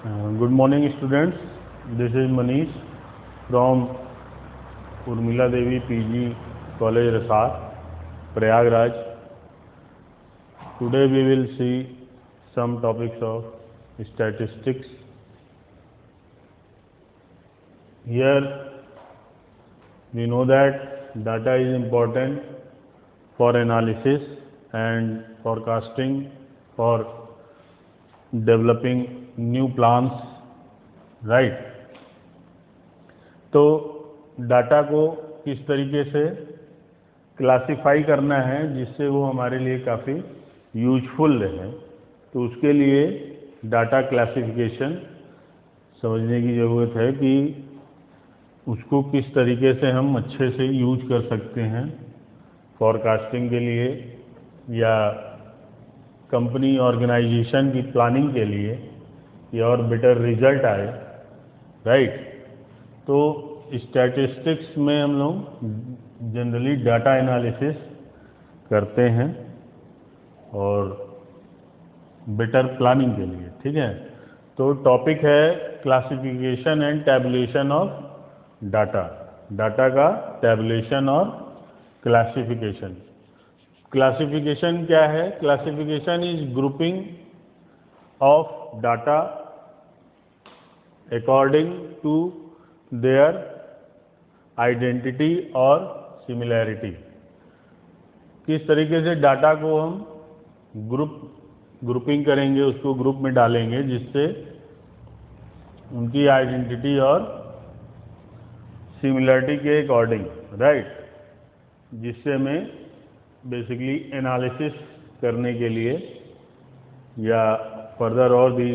Good morning, students. This is Manish from Urmila Devi PG College, Rasar, Prayagraj. Today we will see some topics of statistics. Here we know that data is important for analysis and forecasting, for developing new plans, right. तो data को किस तरीके से classify करना है जिससे वो हमारे लिए काफ़ी यूजफुल रहे, तो उसके लिए डाटा क्लासिफिकेशन समझने की ज़रूरत है कि उसको किस तरीके से हम अच्छे से यूज कर सकते हैं फॉरकास्टिंग के लिए या कंपनी ऑर्गेनाइजेशन की प्लानिंग के लिए या और बेटर रिजल्ट आए, राइट। तो स्टैटिस्टिक्स में हम लोग जनरली डाटा एनालिसिस करते हैं और बेटर प्लानिंग के लिए, ठीक है। तो टॉपिक है classification and tabulation of data, data का टैबुलेशन और क्लासिफिकेशन। क्लासिफिकेशन क्या है? Classification is grouping of data according to their identity और सिमिलैरिटी। किस तरीके से डाटा को हम ग्रुपिंग करेंगे, उसको ग्रुप में डालेंगे जिससे उनकी आइडेंटिटी और सिमिलैरिटी के अकॉर्डिंग, राइट, जिससे हमें बेसिकली एनालिसिस करने के लिए या फर्दर और भी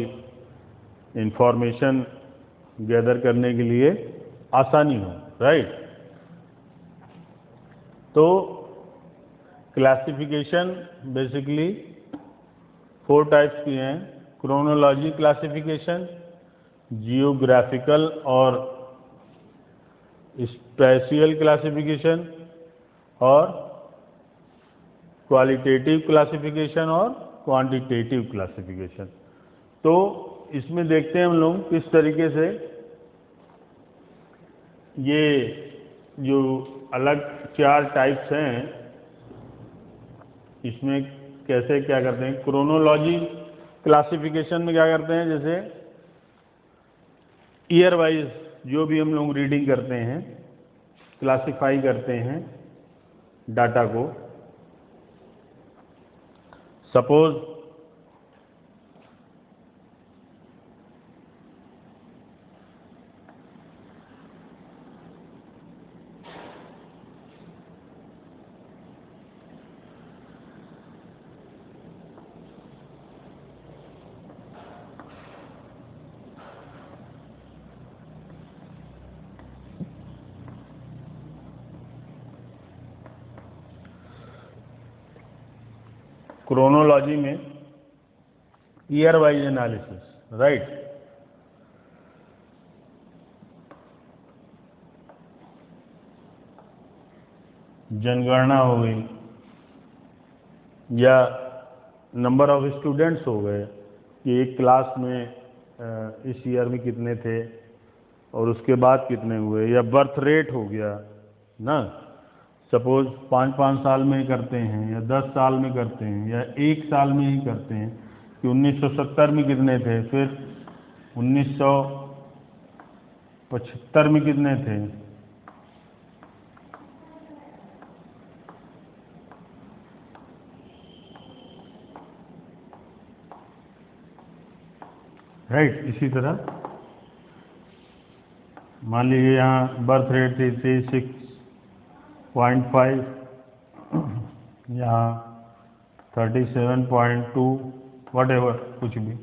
इंफॉर्मेशन गैदर करने के लिए आसानी हो, राइट। तो क्लासिफिकेशन बेसिकली 4 टाइप्स की हैं: क्रोनोलॉजी क्लासिफिकेशन, जियोग्राफिकल और स्पेशियल क्लासिफिकेशन, और क्वालिटेटिव क्लासिफिकेशन और क्वांटिटेटिव क्लासिफिकेशन। तो इसमें देखते हैं हम लोग किस तरीके से ये जो अलग 4 टाइप्स हैं इसमें कैसे क्या करते हैं। क्रोनोलॉजी क्लासिफिकेशन में क्या करते हैं, जैसे ईयर वाइज जो भी हम लोग रीडिंग करते हैं, क्लासिफाई करते हैं डाटा को। सपोज क्रोनोलॉजी में ईयर वाइज एनालिसिस, राइट। जनगणना हो गई या नंबर ऑफ स्टूडेंट्स हो गए कि एक क्लास में इस ईयर में कितने थे और उसके बाद कितने हुए, या बर्थ रेट हो गया ना। सपोज 5-5 साल में करते हैं या 10 साल में करते हैं या 1 साल में ही करते हैं कि 1970 में कितने थे, फिर 1975 में कितने थे, राइट। इसी तरह मान लीजिए यहाँ बर्थ रेट थी 36.5, यहाँ 37.2, वट एवर, कुछ भी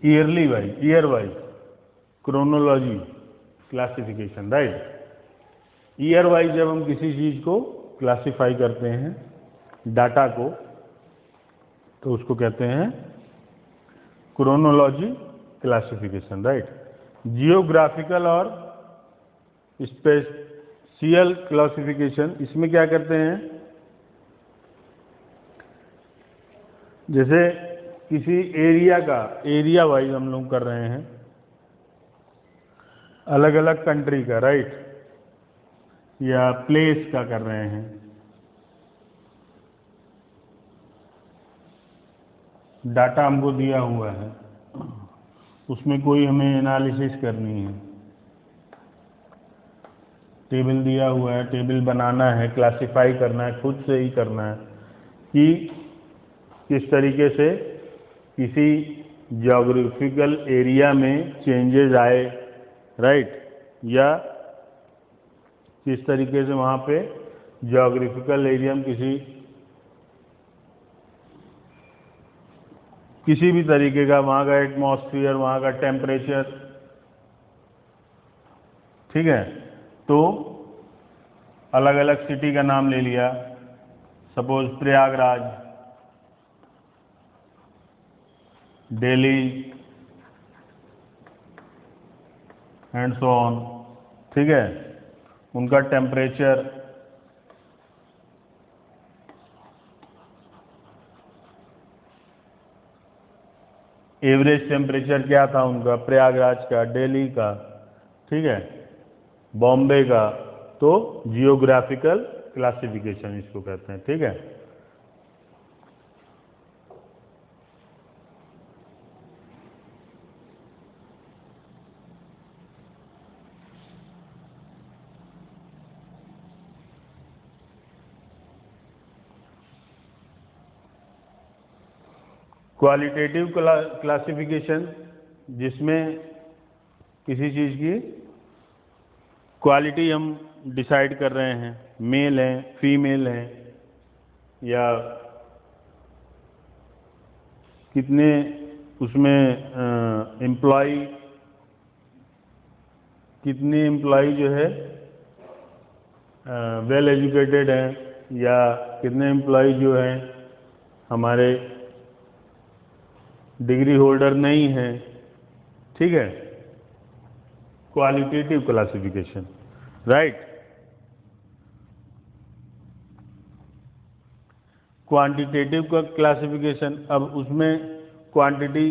year wise chronology classification, right. Year wise जब हम किसी चीज़ को क्लासिफाई करते हैं डाटा को, तो उसको कहते हैं क्रोनोलॉजी क्लासिफिकेशन, राइट। जियोग्राफिकल और स्पेशियल क्लासिफिकेशन, इसमें क्या करते हैं, जैसे किसी एरिया का, एरिया वाइज हम लोग कर रहे हैं, अलग अलग कंट्री का, राइट, या प्लेस का कर रहे हैं। डाटा हमको दिया हुआ है, उसमें कोई हमें एनालिसिस करनी है, टेबल दिया हुआ है, टेबल बनाना है, क्लासिफाई करना है, खुद से ही करना है कि किस तरीके से किसी ज्योग्राफिकल एरिया में चेंजेस आए, राइट, या किस तरीके से वहाँ पे ज्योग्राफिकल एरिया में किसी भी तरीके का वहाँ का एटमॉस्फेयर, वहाँ का टेम्परेचर, ठीक है। तो अलग अलग सिटी का नाम ले लिया, suppose Prayagraj, Delhi and so on, ठीक है। उनका टेम्परेचर, एवरेज टेम्परेचर क्या था उनका, प्रयागराज का, दिल्ली का, ठीक है, बॉम्बे का। तो जियोग्राफिकल क्लासिफिकेशन इसको कहते हैं, ठीक है। क्वालिटेटिव क्लासिफिकेशन, जिसमें किसी चीज़ की क्वालिटी हम डिसाइड कर रहे हैं, मेल है, फीमेल है, या कितने उसमें एम्प्लॉय, कितने एम्प्लॉय जो है वेल एजुकेटेड हैं, या कितने एम्प्लॉय जो हैं हमारे डिग्री होल्डर नहीं है, ठीक है। Qualitative classification, right. क्वांटिटेटिव का क्लासिफिकेशन, अब उसमें क्वांटिटी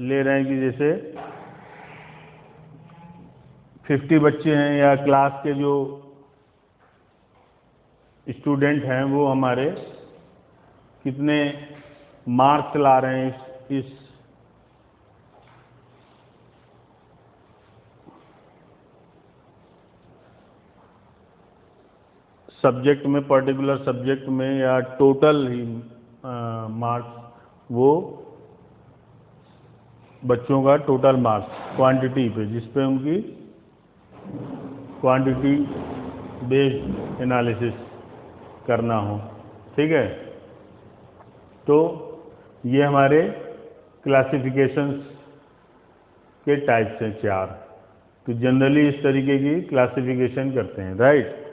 ले रहे हैं कि जैसे 50 बच्चे हैं, या क्लास के जो स्टूडेंट हैं वो हमारे कितने मार्क्स ला रहे हैं इस सब्जेक्ट में, पर्टिकुलर सब्जेक्ट में, या टोटल ही मार्क्स, वो बच्चों का टोटल मार्क्स क्वांटिटी पे, जिस पे उनकी क्वांटिटी बेस्ड एनालिसिस करना हो, ठीक है। तो ये हमारे क्लासिफिकेशंस के टाइप्स हैं 4। तो जनरली इस तरीके की क्लासिफिकेशन करते हैं, राइट।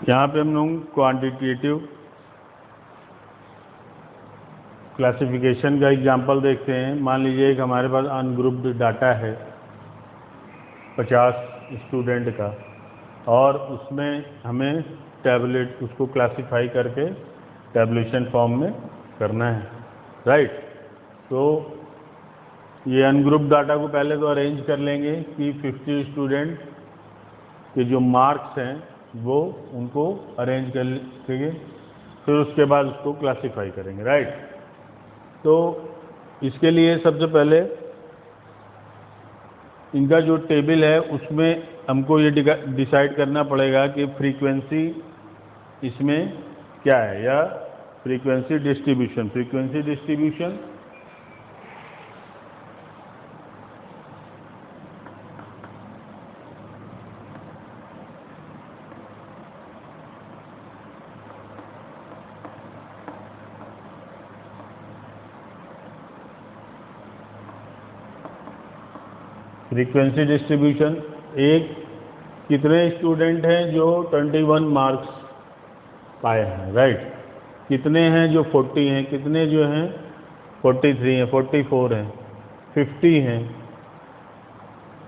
यहाँ पे हम लोग क्वांटिटेटिव क्लासिफिकेशन का एग्जांपल देखते हैं। मान लीजिए एक हमारे पास अनग्रुप्ड डाटा है 50 स्टूडेंट का, और उसमें हमें टैबुलेट, उसको क्लासिफाई करके टैबुलेशन फॉर्म में करना है, राइट। तो ये अनग्रुप्ड डाटा को पहले तो अरेंज कर लेंगे कि 50 स्टूडेंट के जो मार्क्स हैं वो उनको अरेंज कर लेंगे, फिर उसके बाद उसको क्लासिफाई करेंगे, राइट। तो इसके लिए सबसे पहले इनका जो टेबल है उसमें हमको ये डिसाइड करना पड़ेगा कि फ्रीक्वेंसी इसमें क्या है, या frequency distribution. Frequency distribution frequency distribution, एक कितने स्टूडेंट हैं जो 21 मार्क्स पाए हैं, राइट। कितने हैं जो 40 हैं, कितने जो हैं 43 हैं, 44 हैं, 50 हैं,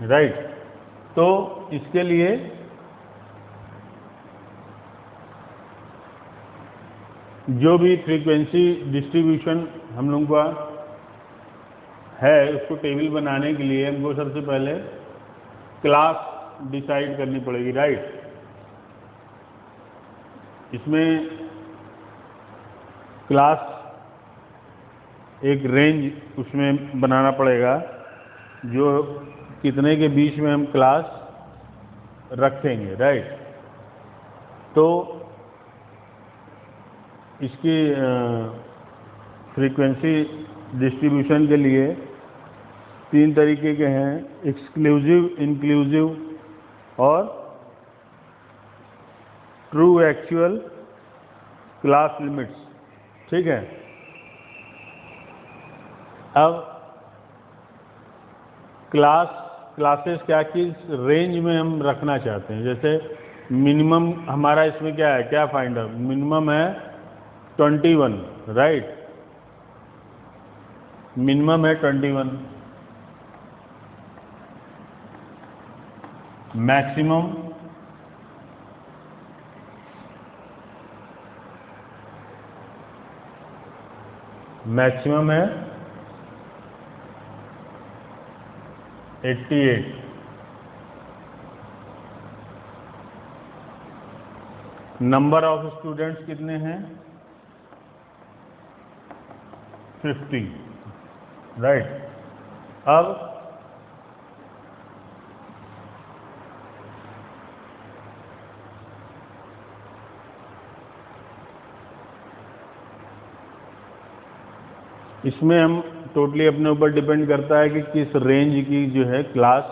राइट। तो इसके लिए जो भी फ्रीक्वेंसी डिस्ट्रीब्यूशन हम लोग का है उसको टेबल बनाने के लिए हमको सबसे पहले क्लास डिसाइड करनी पड़ेगी, राइट। इसमें क्लास एक रेंज उसमें बनाना पड़ेगा जो कितने के बीच में हम क्लास रखेंगे, राइट। तो इसकी फ्रीक्वेंसी डिस्ट्रीब्यूशन के लिए 3 तरीके के हैं, एक्सक्लूसिव, इंक्लूसिव और ट्रू एक्चुअल क्लास लिमिट्स, ठीक है। अब क्लासेस क्या किस रेंज में हम रखना चाहते हैं। जैसे मिनिमम हमारा इसमें क्या है, क्या फाइंड आउट, मिनिमम है 21, राइट। मिनिमम है 21, मैक्सिमम है 88, नंबर ऑफ स्टूडेंट्स कितने हैं 50, राइट। अब इसमें हम टोटली अपने ऊपर डिपेंड करता है कि किस रेंज की जो है क्लास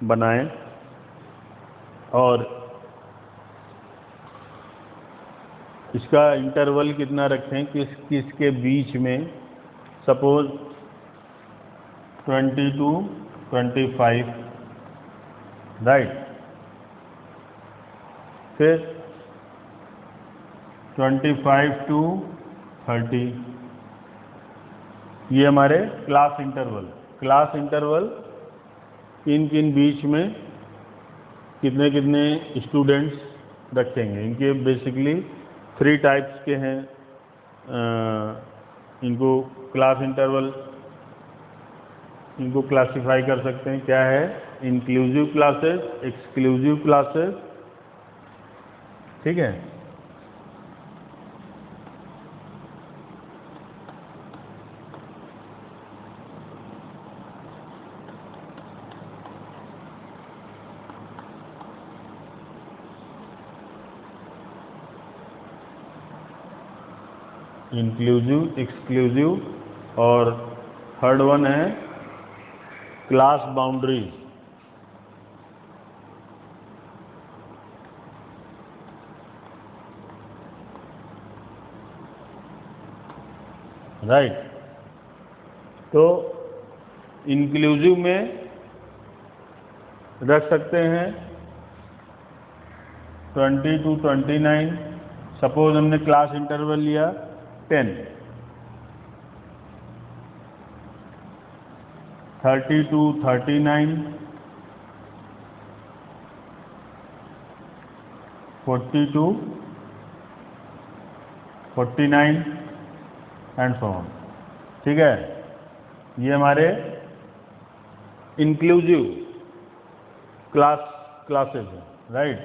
बनाएं और इसका इंटरवल कितना रखें, किस के बीच में। Suppose 20 to 25, right. फिर 25 to 30, ये हमारे क्लास इंटरवल किन किन बीच में कितने कितने स्टूडेंट्स रखेंगे। इनके बेसिकली 3 टाइप्स के हैं, इनको क्लास इंटरवल इनको क्लासिफाई कर सकते हैं। क्या है, इंक्लूसिव क्लासेस, एक्सक्लूसिव क्लासेस, ठीक है। इंक्लूसिव, एक्सक्लूसिव और थर्ड वन है क्लास बाउंड्रीज, राइट। तो इंक्लूसिव में रख सकते हैं 20 to 29। सपोज हमने क्लास इंटरवल लिया 10, 30 to 39, 40 to 49 and so on, ठीक है। ये हमारे इंक्लूसिव क्लासेस हैं, राइट।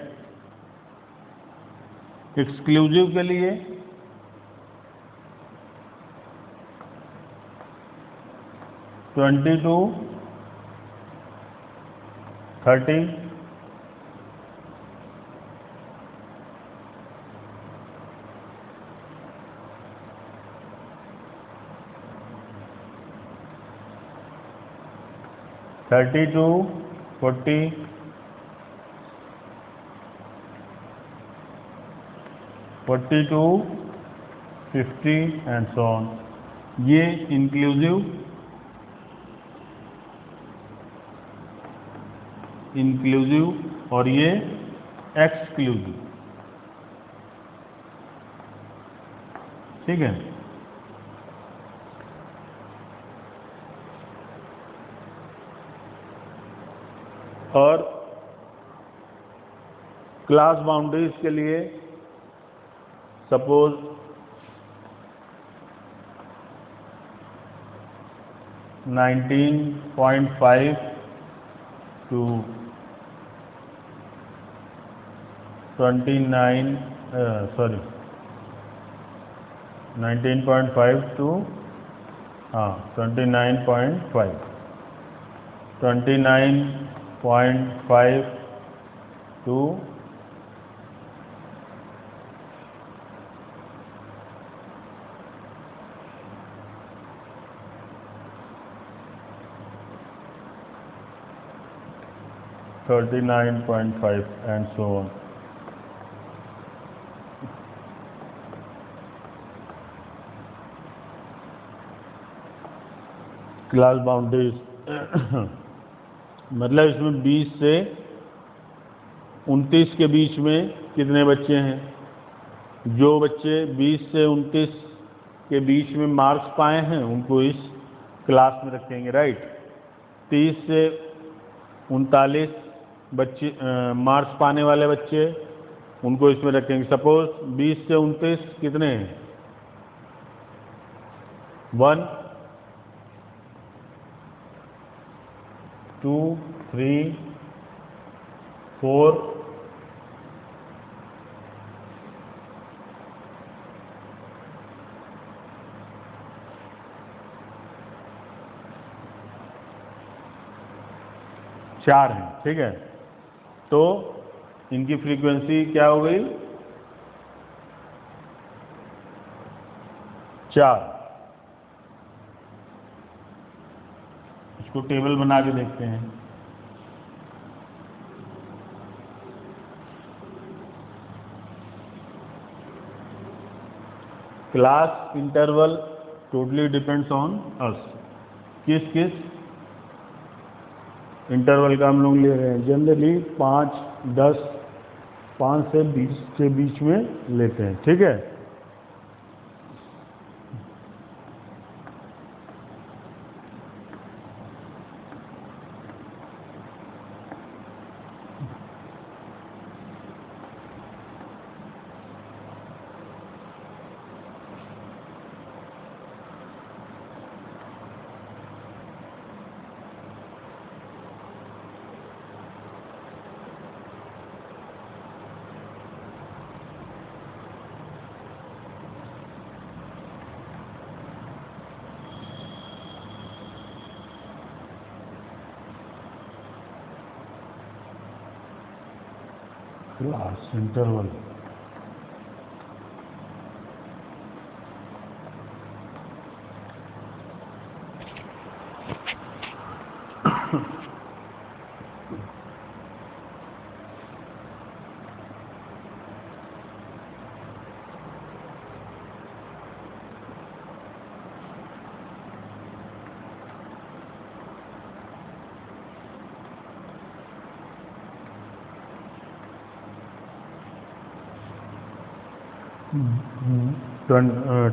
एक्सक्लूसिव के लिए 20 to 30, 30 to 40, 40 to 50 and so on. ये इंक्लूसिव और ये एक्सक्लूसिव, ठीक है। और क्लास बाउंड्रीज के लिए suppose 19.5 to 19.5 to 29.5 to 39.5 and so on. Class boundaries मतलब इसमें 20 से 29 के बीच में कितने बच्चे हैं? जो बच्चे 20 से 29 के बीच में मार्क्स पाए हैं उनको इस क्लास में रखेंगे, राइट। 30 से 39 बच्चे मार्क्स पाने वाले बच्चे उनको इसमें रखेंगे। सपोज 20 से 29 कितने हैं? 1 2 3 4 4 हैं, ठीक है। तो इनकी फ्रीक्वेंसी क्या हो गई? 4। इसको टेबल बना के देखते हैं। Class interval totally depends on us. किस किस इंटरवल का हम लोग ले रहे हैं? जनरली 5, 10, 5 से 20 के बीच में लेते हैं, ठीक है। क्लास इंटरवल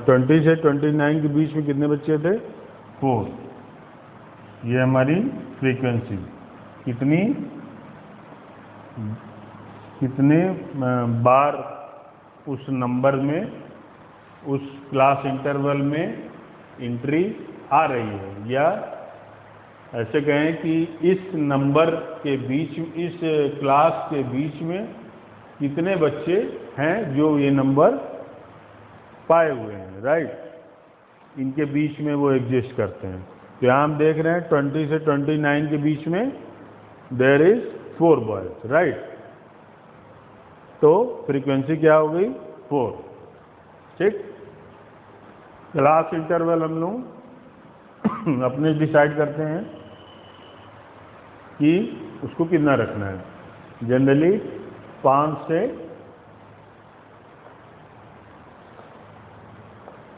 ट्वेंटी से 29 के बीच में कितने बच्चे थे? 4। ये हमारी फ्रीक्वेंसी कितने बार उस नंबर में, उस क्लास इंटरवल में एंट्री आ रही है, या ऐसे कहें कि इस नंबर के बीच, इस क्लास के बीच में कितने बच्चे हैं जो ये नंबर पाए हुए हैं, राइट। इनके बीच में वो एग्जिस्ट करते हैं। तो यहाँ हम देख रहे हैं 20 से 29 के बीच में देयर इज 4 बॉयज, राइट। तो फ्रीक्वेंसी क्या हो गई? 4, ठीक। क्लास इंटरवल हम लोग अपने डिसाइड करते हैं कि उसको कितना रखना है। जनरली 5 से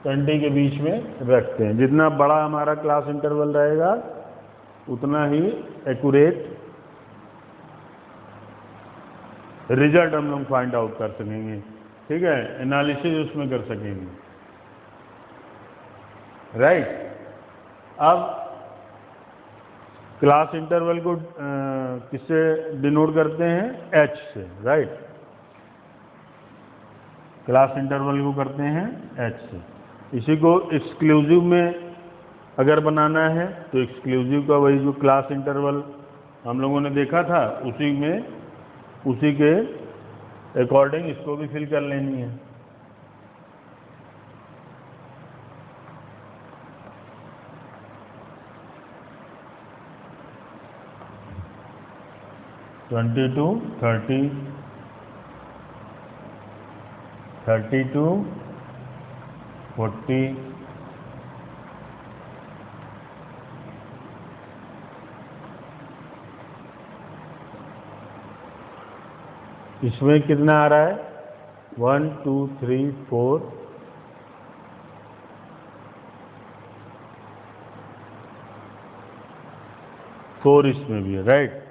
20 के बीच में रखते हैं। जितना बड़ा हमारा क्लास इंटरवल रहेगा उतना ही एक्यूरेट रिजल्ट हम लोग फाइंड आउट कर सकेंगे, ठीक है। एनालिसिस उसमें कर सकेंगे, राइट। अब क्लास इंटरवल को किससे डिनोट करते हैं? h से, राइट। क्लास इंटरवल को करते हैं h से। इसी को एक्सक्लूसिव में अगर बनाना है तो एक्सक्लूसिव का वही जो क्लास इंटरवल हम लोगों ने देखा था उसी के अकॉर्डिंग इसको भी फिल कर लेनी है। ट्वेंटी टू 30, 32, 40, इसमें कितना आ रहा है? 1 2 3 4, 4 इसमें भी है, राइट।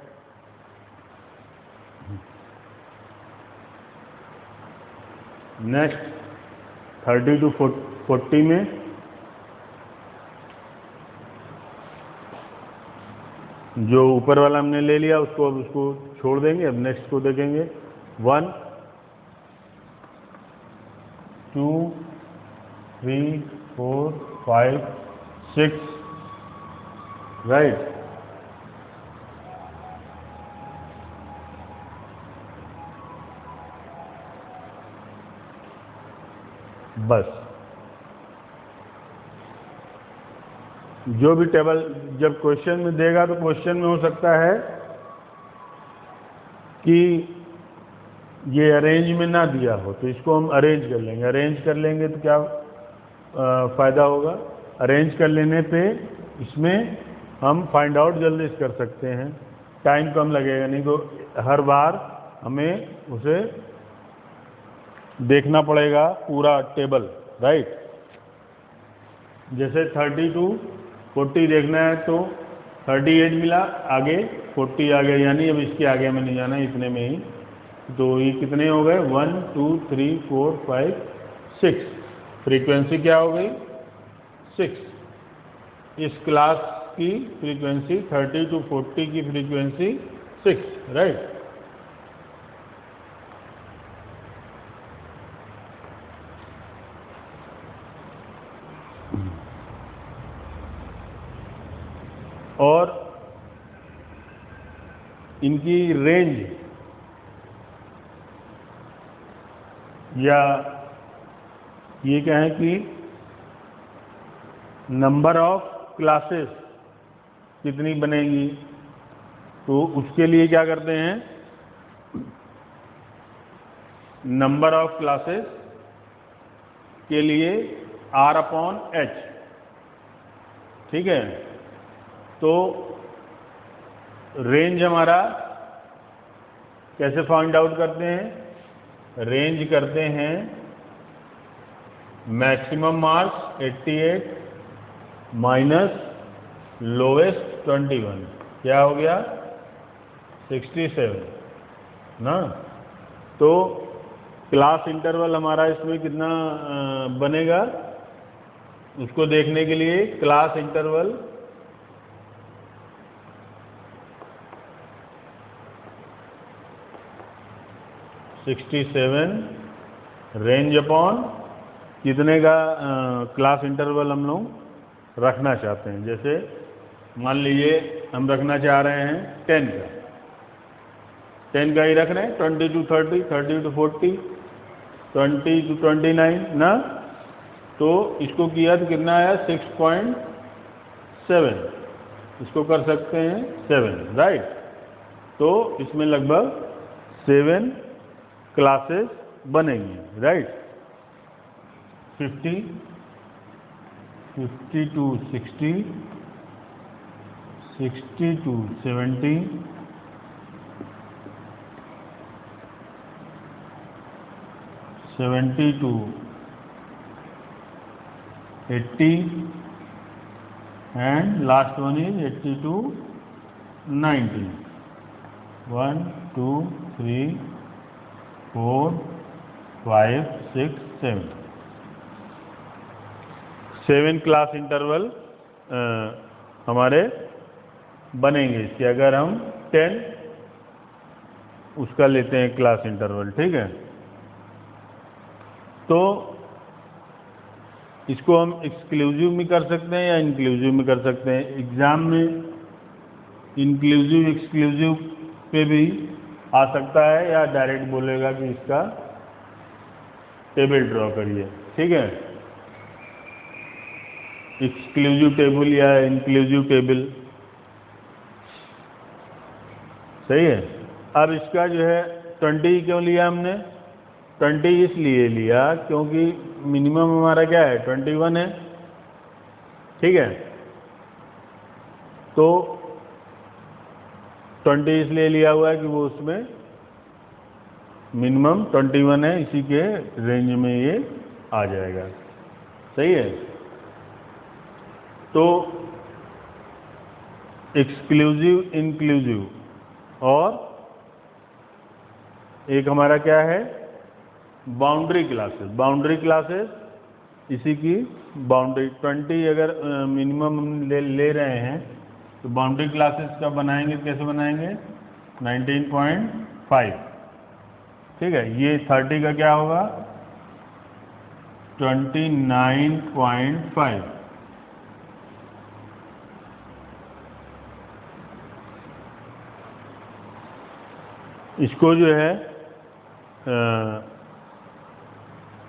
नेक्स्ट 30 टू 40 में जो ऊपर वाला हमने ले लिया उसको अब उसको छोड़ देंगे। अब नेक्स्ट को देखेंगे। 1 2 3 4 5 6, राइट। बस जो भी टेबल जब क्वेश्चन में देगा तो क्वेश्चन में हो सकता है कि ये अरेंज में ना दिया हो, तो इसको हम अरेंज कर लेंगे। अरेंज कर लेंगे तो क्या फ़ायदा होगा? अरेंज कर लेने पे इसमें हम फाइंड आउट जल्दी कर सकते हैं, टाइम कम लगेगा। नहीं तो हर बार हमें उसे देखना पड़ेगा पूरा टेबल, राइट। जैसे 30 टू 40 देखना है तो 38 मिला, आगे 40 आ गया, यानी अब इसके आगे हमें नहीं जाना, इतने में ही। तो ये कितने हो गए? 1 2 3 4 5 6। फ्रीक्वेंसी क्या हो गई? 6। इस क्लास की फ्रीक्वेंसी 30 टू 40 की फ्रीक्वेंसी 6, राइट। और इनकी रेंज या ये क्या है कि नंबर ऑफ क्लासेस कितनी बनेगी, तो उसके लिए क्या करते हैं? नंबर ऑफ क्लासेस के लिए R/H, ठीक है। तो रेंज हमारा कैसे फाइंड आउट करते हैं? रेंज करते हैं मैक्सिमम मार्क्स 88 माइनस लोवेस्ट 21, क्या हो गया? 67 ना। तो क्लास इंटरवल हमारा इसमें कितना बनेगा, उसको देखने के लिए क्लास इंटरवल रेंज अपॉन कितने का क्लास इंटरवल हम लोग रखना चाहते हैं। जैसे मान लीजिए हम रखना चाह रहे हैं 10 का, 10 का ही रख रहे हैं। 20 टू 30, 30 टू 40, 20 टू 29 ना। तो इसको किया तो कितना आया? 6.7। इसको कर सकते हैं 7, राइट। तो इसमें लगभग 7 क्लासेस बनेंगी, right. 50 to 60, 60 to 70, 70 to 80, and last one is 80 to 90. 1 2 3 4 5 6 7 class interval हमारे बनेंगे इसके, अगर हम 10 उसका लेते हैं क्लास इंटरवल, ठीक है। तो इसको हम एक्सक्लूसिव में कर सकते हैं या इंक्लूसिव में कर सकते हैं। एग्जाम में इंक्लूसिव एक्सक्लूसिव पे भी आ सकता है, या डायरेक्ट बोलेगा कि इसका टेबल ड्रॉ करिए, ठीक है। एक्सक्लूसिव टेबल या इंक्लूसिव टेबल, सही है। अब इसका जो है 20 क्यों लिया हमने? 20 इसलिए लिया क्योंकि मिनिमम हमारा क्या है, 21 है, ठीक है। तो 20 इसलिए लिया हुआ है कि वो उसमें मिनिमम 21 है, इसी के रेंज में ये आ जाएगा, सही है। तो एक्सक्लूसिव, इंक्लूसिव, और एक हमारा क्या है, बाउंड्री क्लासेस। बाउंड्री क्लासेस, इसी की बाउंड्री 20 अगर मिनिमम हम ले रहे हैं, तो बाउंड्री क्लासेस का बनाएंगे, कैसे बनाएंगे, 19.5, ठीक है। ये 30 का क्या होगा, 29.5। इसको जो है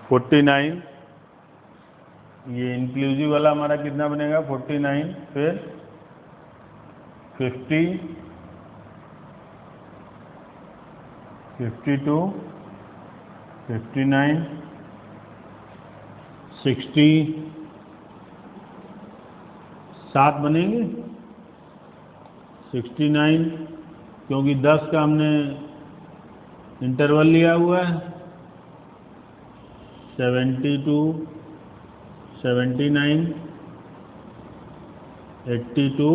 49, ये इंक्लूसिव वाला हमारा कितना बनेगा, 49, फिर 50, 52, 59, 60, 7 बनेंगे, 69, क्योंकि 10 का हमने इंटरवल लिया हुआ है, 72, 79, 82,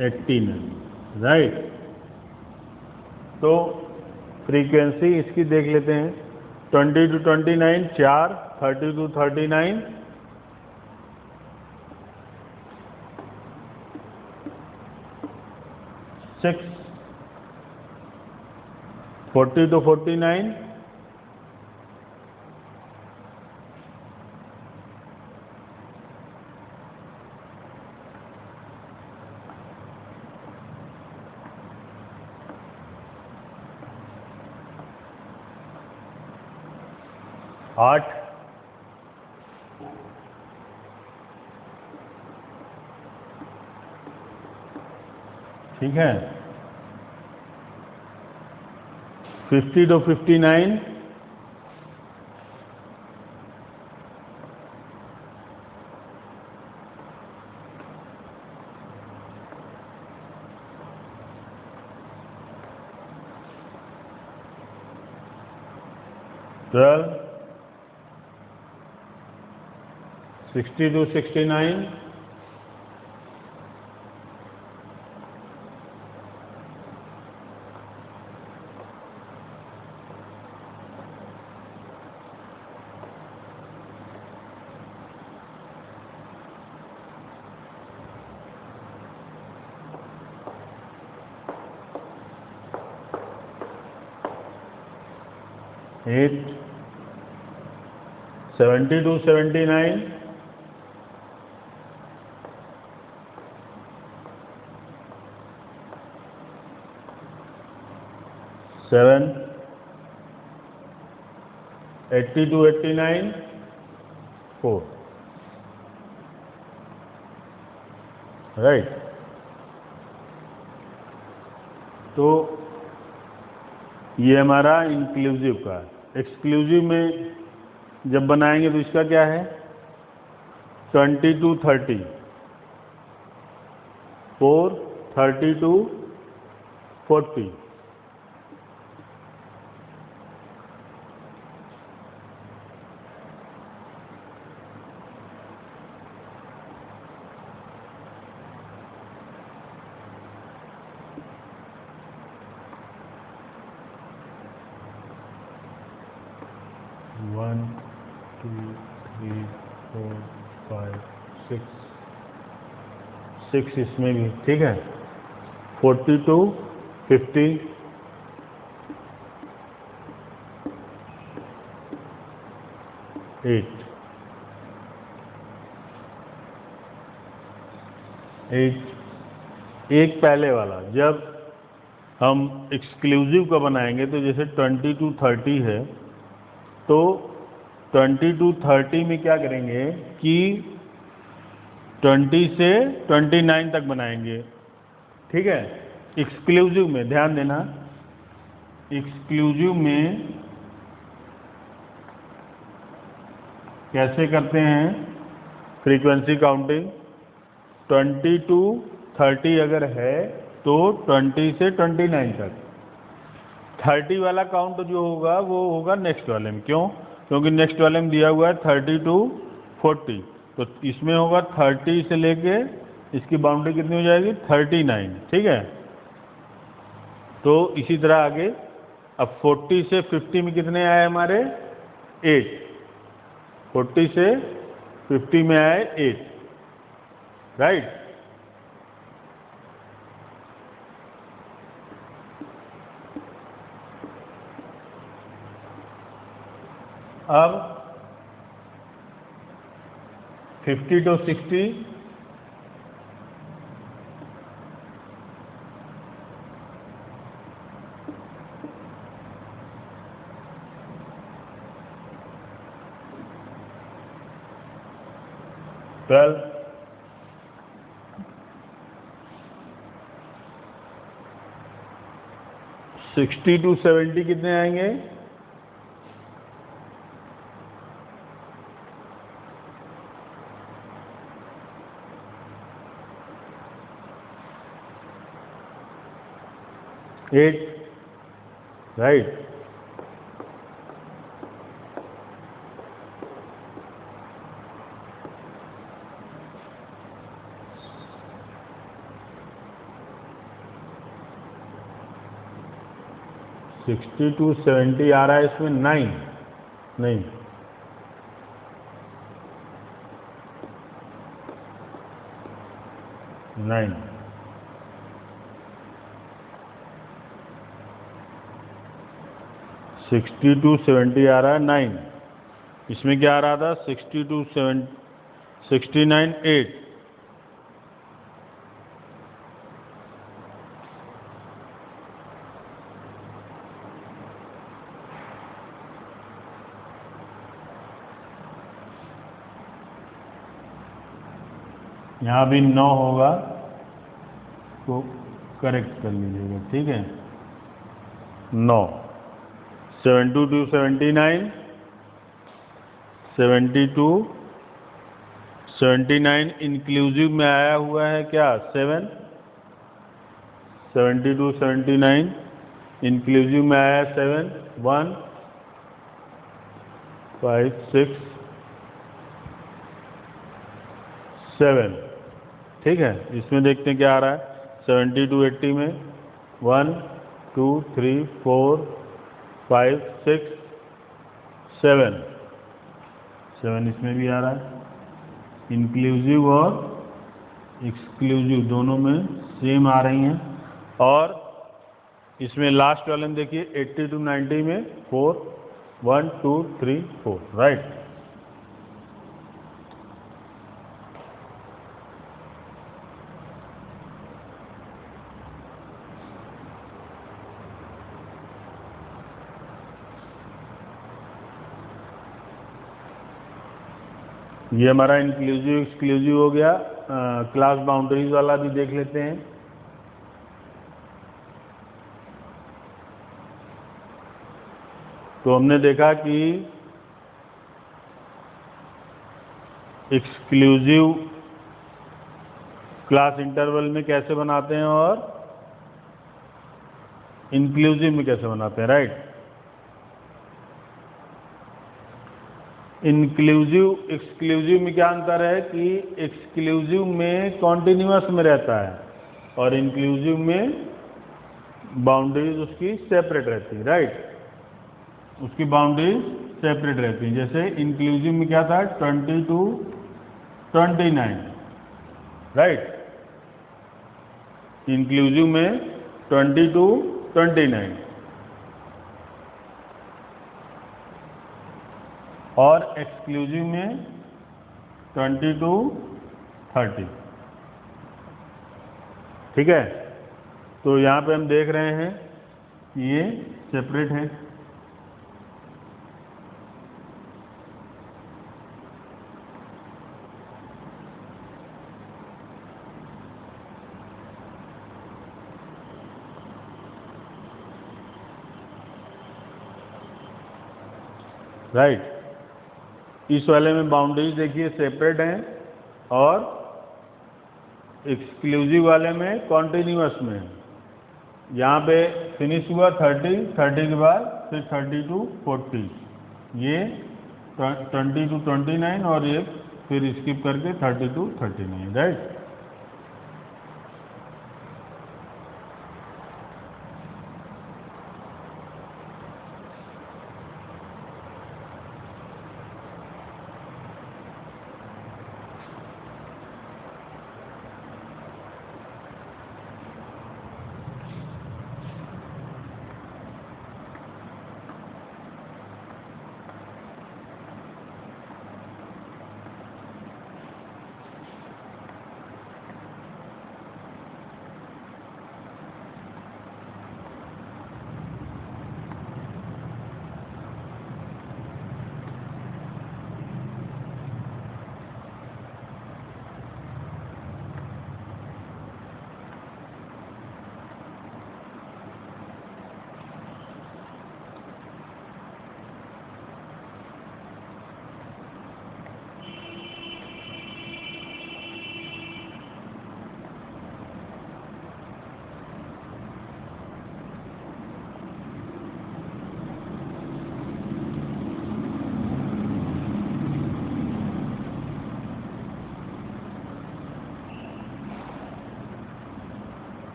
89, राइट। तो फ्रीक्वेंसी इसकी देख लेते हैं, 20 to 29 4, 30 to 39 6, 40 to 49 8, ठीक है। 50 to 59 12, 60 to 69 8, 70 to 79 7, 80 to 89 4, right. तो ये हमारा इंक्लूसिव का है। एक्सक्लूसिव में जब बनाएंगे तो इसका क्या है, 20 to 30, 4, 30 to 40, वन, 2, 3, 4, 5, 6, 6 इसमें भी, ठीक है। 42, 50, 8, 8। एक पहले वाला जब हम एक्सक्लूसिव का बनाएंगे तो जैसे 22, 30 है, तो 22, 30 में क्या करेंगे कि 20 से 29 तक बनाएंगे, ठीक है। एक्सक्लूसिव में ध्यान देना, एक्सक्लूसिव में कैसे करते हैं फ्रीक्वेंसी काउंटिंग। 22, 30 अगर है तो 20 से 29 तक। 30 वाला काउंट जो होगा वो होगा नेक्स्ट वाले में। क्यों? क्योंकि नेक्स्ट वाले में दिया हुआ है 30 to 40, तो इसमें होगा 30 से लेके इसकी बाउंड्री कितनी हो जाएगी 39, ठीक है। तो इसी तरह आगे अब 40 से 50 में कितने आए हमारे 8, 40 से 50 में आए 8, राइट। अब 50 to 60, ट्वेल्व, 60 to 70 कितने आएंगे 8, राइट। सिक्सटी टू 70 आ रहा है इसमें 9, नहीं 9, 60 to 70 आ रहा है 9। इसमें क्या आ रहा था 60 to 69, 8। यहाँ भी 9 होगा तो करेक्ट कर लीजिएगा, ठीक है। 9, 72 to 79, 72, 79 इंक्लूसिव में आया हुआ है क्या 7, 72, 79 इंक्लूसिव में आया 7, 1, 5, 6, 7, ठीक है। इसमें देखते हैं क्या आ रहा है 70 to 80 में 1, 2, 3, 4, 5, 6, 7, 7 इसमें भी आ रहा है। इंक्लूसिव और एक्सक्लूसिव दोनों में सेम आ रही हैं। और इसमें लास्ट वाले में देखिए 80 to 90 में 4, 1, 2, 3, 4, राइट। ये हमारा इंक्लूसिव एक्सक्लूसिव हो गया। क्लास बाउंड्रीज वाला भी देख लेते हैं। तो हमने देखा कि एक्सक्लूसिव क्लास इंटरवल में कैसे बनाते हैं और इंक्लूसिव में कैसे बनाते हैं, राइट। इंक्लूसिव एक्सक्लूसिव में क्या अंतर है कि एक्सक्लूसिव में कॉन्टिन्यूअस में रहता है और इंक्लूसिव में बाउंड्रीज उसकी सेपरेट रहती है, राइट। उसकी बाउंड्रीज सेपरेट रहती हैं। जैसे इंक्लूसिव में क्या था 20 to 29, राइट। इंक्लूसिव में 20 to 29 और एक्सक्लूसिव में 20 to 30। ठीक है, तो यहाँ पे हम देख रहे हैं कि ये सेपरेट है। राइट, इस वाले में बाउंड्रीज देखिए सेपरेट हैं और एक्सक्लूसिव वाले में कॉन्टिन्यूअस में। यहाँ पे फिनिश हुआ 30 के बाद फिर 30 to 40, ये 20 to 29 और ये फिर स्किप करके 30 to 39। Right,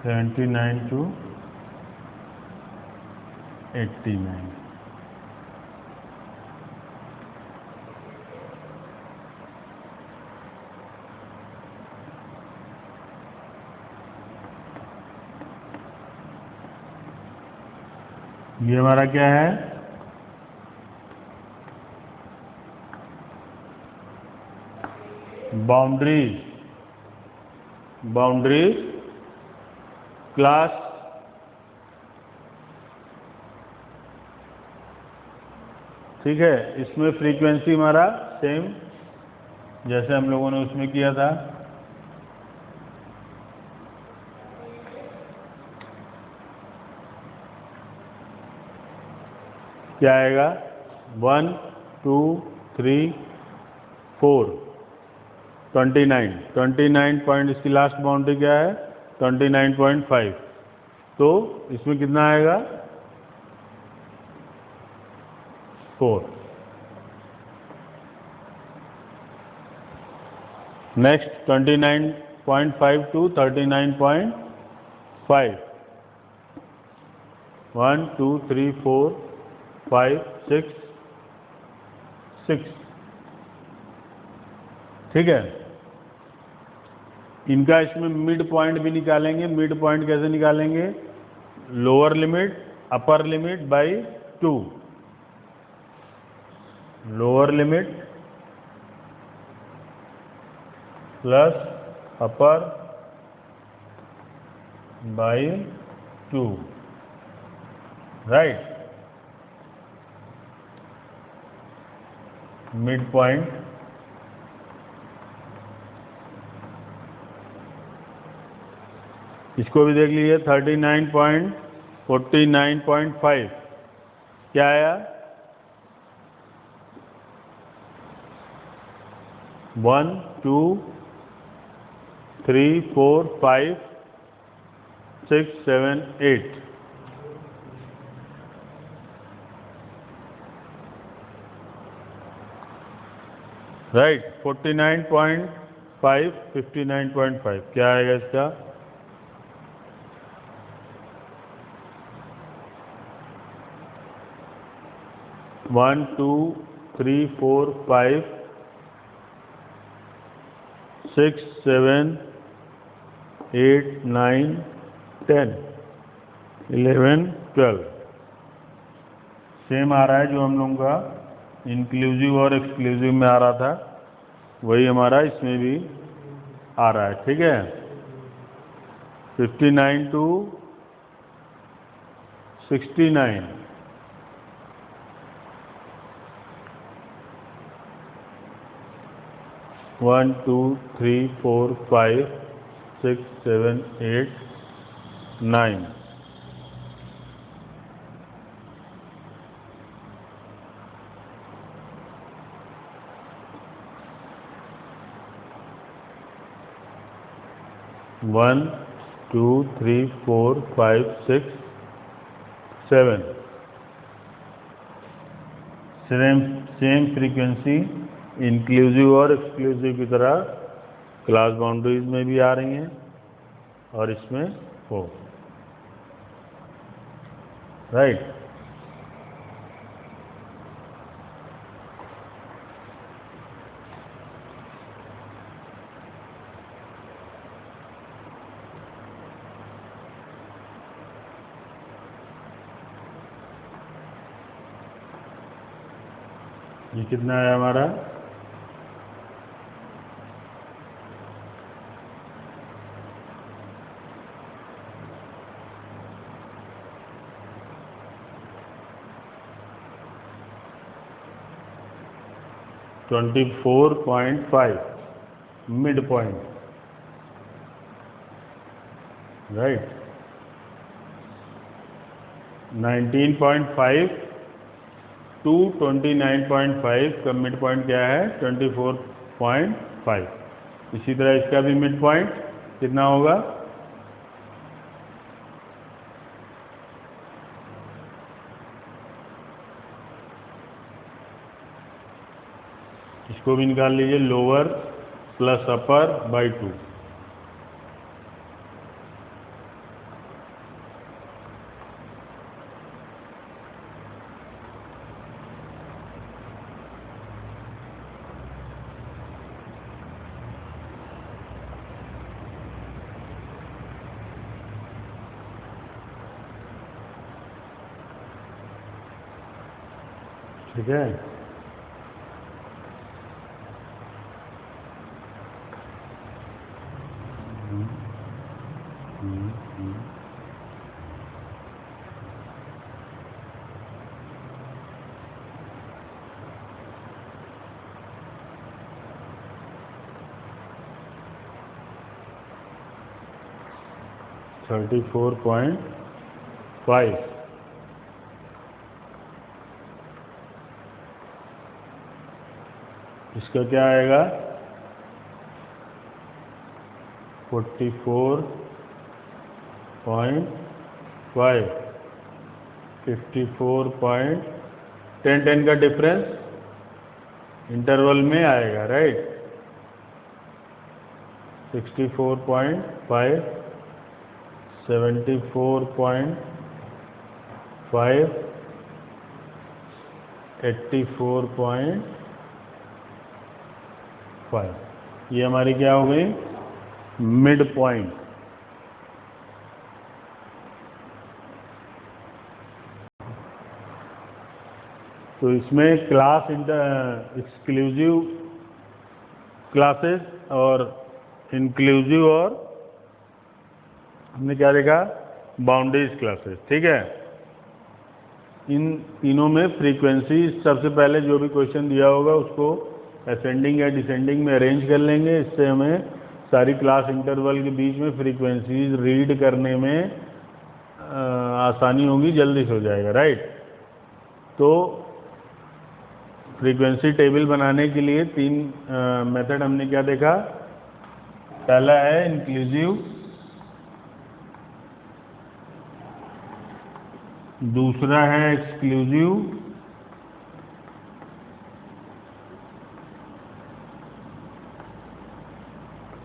$79 to $89। ये हमारा क्या है, बाउंड्रीज क्लास। ठीक है, इसमें फ्रीक्वेंसी हमारा सेम जैसे हम लोगों ने उसमें किया था। क्या आएगा, 1 2 3 4 29 पॉइंट, इसकी लास्ट बाउंड्री क्या है 29.5। तो इसमें कितना आएगा 4। Next 29.5 to 39.5, 1 2 3 4 5 6 6। ठीक है, इनका इसमें मिड पॉइंट भी निकालेंगे। मिड पॉइंट कैसे निकालेंगे, lower limit upper limit by 2, lower limit plus upper by 2। Right, mid point इसको भी देख लीजिए 39.49.5 क्या आया 1 2 3 4 5 6 7 8। राइट, 49.5 59.5 क्या आएगा इसका 1 2 3 4 5 6 7 8 9 10 11 12 सेम आ रहा है जो हम लोगों का इंक्लूसिव और एक्सक्लूसिव में आ रहा था, वही हमारा इसमें भी आ रहा है। ठीक है, 59 to 69, 1 2 3 4 5 6 7 8 9, 1 2 3 4 5 6 7, सेम फ्रीक्वेंसी इंक्लूसिव और एक्सक्लूसिव की तरह क्लास बाउंड्रीज में भी आ रही हैं और इसमें हो। राइट, ये कितना है हमारा? $24.5 मिड पॉइंट। राइट, 19.5 टू 29.5 का मिड पॉइंट क्या है? 24.5। इसी तरह इसका भी मिड पॉइंट कितना होगा? इसको भी निकाल लीजिए, लोअर प्लस अपर बाई 2। ठीक है, $34.5। इसका क्या आएगा? 44.5, 54.10 का डिफरेंस इंटरवल में आएगा। राइट, 64.5, 74.5, 84.5, ये हमारी क्या हो गई? Mid point. तो इसमें क्लास एक्सक्लूसिव क्लासेस और इंक्लूसिव और हमने क्या देखा? Boundaries classes. ठीक है, इन तीनों में फ्रीक्वेंसी सबसे पहले जो भी क्वेश्चन दिया होगा उसको असेंडिंग या डिसेंडिंग में अरेंज कर लेंगे। इससे हमें सारी क्लास इंटरवल के बीच में फ्रीक्वेंसीज रीड करने में आसानी होगी, जल्दी से हो जाएगा। राइट, तो फ्रीक्वेंसी टेबल बनाने के लिए 3 मेथड हमने क्या देखा? पहला है इंक्लूसिव, दूसरा है एक्सक्लूसिव,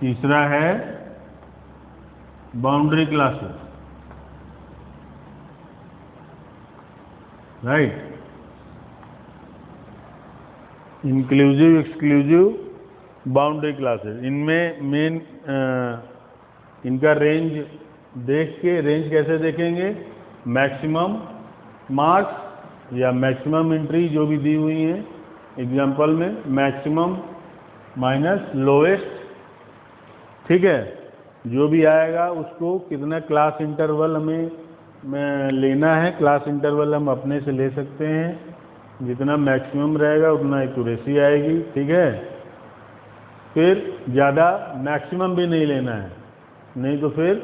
तीसरा है boundary classes. Right, inclusive, exclusive, boundary classes, इनमें मेन इनका रेंज देख के, रेंज कैसे देखेंगे, मैक्सिमम मार्क्स या मैक्सिमम एंट्री जो भी दी हुई है एग्जाम्पल में, मैक्सिमम माइनस लोएस्ट, ठीक है, जो भी आएगा उसको कितना क्लास इंटरवल हमें लेना है, क्लास इंटरवल हम अपने से ले सकते हैं, जितना मैक्सिमम रहेगा उतना एक्यूरेसी आएगी, ठीक है। फिर ज़्यादा मैक्सिमम भी नहीं लेना है, नहीं तो फिर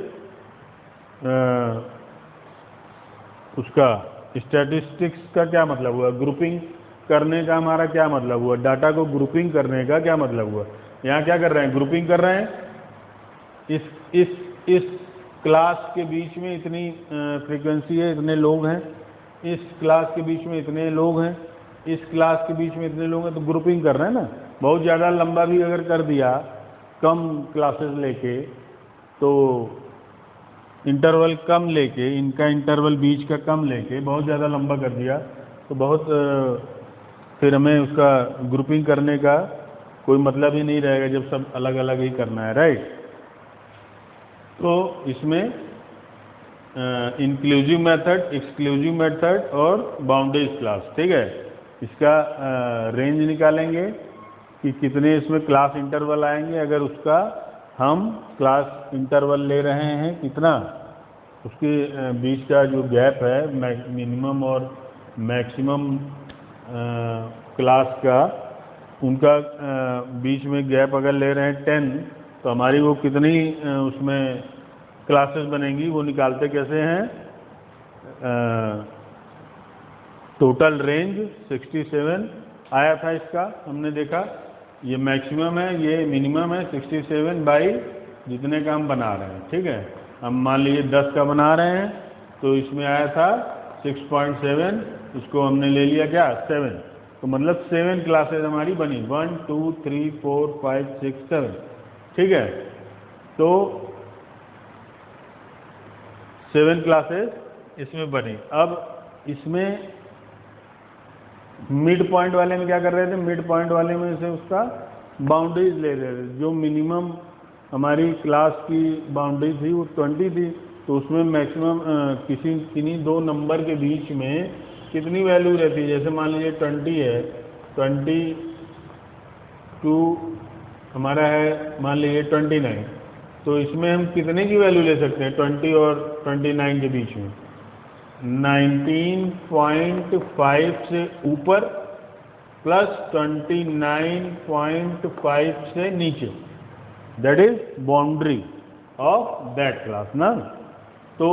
उसका स्टैटिस्टिक्स का क्या मतलब हुआ, ग्रुपिंग करने का हमारा क्या मतलब हुआ, डाटा को ग्रुपिंग करने का क्या मतलब हुआ। यहाँ क्या कर रहे हैं, ग्रुपिंग कर रहे हैं, इस क्लास के बीच में इतनी फ्रीक्वेंसी है, इतने लोग हैं, इस क्लास के बीच में इतने लोग हैं, इस क्लास के बीच में इतने लोग हैं, तो ग्रुपिंग कर रहे हैं ना। बहुत ज़्यादा लंबा भी अगर कर दिया कम क्लासेस लेके, तो इंटरवल कम लेके, इनका इंटरवल बीच का कम लेके बहुत ज़्यादा लंबा कर दिया तो बहुत फिर हमें उसका ग्रुपिंग करने का कोई मतलब ही नहीं रहेगा जब सब अलग अलग ही करना है, राइट। तो इसमें इंक्लूसिव मेथड, एक्सक्लूसिव मेथड और बाउंड्रीज क्लास, ठीक है। इसका रेंज निकालेंगे कि कितने इसमें क्लास इंटरवल आएंगे, अगर उसका हम क्लास इंटरवल ले रहे हैं कितना, उसके बीच का जो गैप है मिनिमम और मैक्सिमम क्लास का, उनका बीच में गैप अगर ले रहे हैं 10, तो हमारी वो कितनी उसमें क्लासेस बनेंगी, वो निकालते कैसे हैं। टोटल रेंज 67 आया था इसका, हमने देखा ये मैक्सिमम है, ये मिनिमम है, 67 बाई जितने का हम बना रहे हैं, ठीक है। हम मान लीजिए 10 का बना रहे हैं तो इसमें आया था 6.7, उसको हमने ले लिया क्या 7, तो मतलब 7 क्लासेस हमारी बनी, 1 2 3 4 5 6 7, ठीक है। तो 7 क्लासेस इसमें बनी। अब इसमें मिड पॉइंट वाले में क्या कर रहे थे, मिड पॉइंट वाले में से उसका बाउंड्रीज ले रहे थे, जो मिनिमम हमारी क्लास की बाउंड्री थी वो 20 थी, तो उसमें मैक्सिमम किन्हीं दो नंबर के बीच में कितनी वैल्यू रहती है, जैसे मान लीजिए 20 है, 22 हमारा है मान लीजिए 29, तो इसमें हम कितने की वैल्यू ले सकते हैं 20 और 29 के बीच में, 19.5 से ऊपर प्लस 29.5 से नीचे, that is boundary of that class ना। तो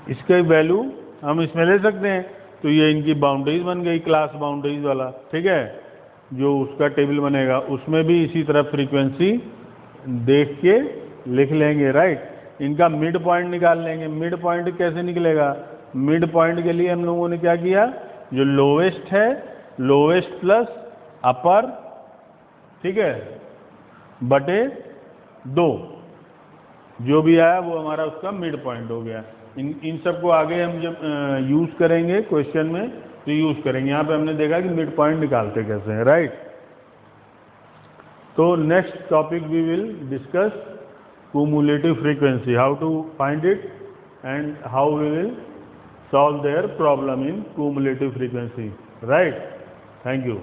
इसका वैल्यू हम इसमें ले सकते हैं, तो ये इनकी बाउंड्रीज बन गई, क्लास बाउंड्रीज वाला, ठीक है। जो उसका टेबल बनेगा उसमें भी इसी तरह फ्रीक्वेंसी देख के लिख लेंगे, राइट। इनका मिड पॉइंट निकाल लेंगे। मिड पॉइंट कैसे निकलेगा, मिड पॉइंट के लिए हम लोगों ने क्या किया, जो लोवेस्ट है, लोवेस्ट प्लस अपर, ठीक है, बटे 2, जो भी आया वो हमारा उसका मिड पॉइंट हो गया। इन सबको आगे हम जब यूज़ करेंगे क्वेश्चन में तो यूज़ करेंगे। यहाँ पे हमने देखा कि मिड पॉइंट निकालते कैसे हैं, राइट। तो next topic we will discuss cumulative frequency, how to find it and how we will solve their problem in cumulative frequency, right. Thank you.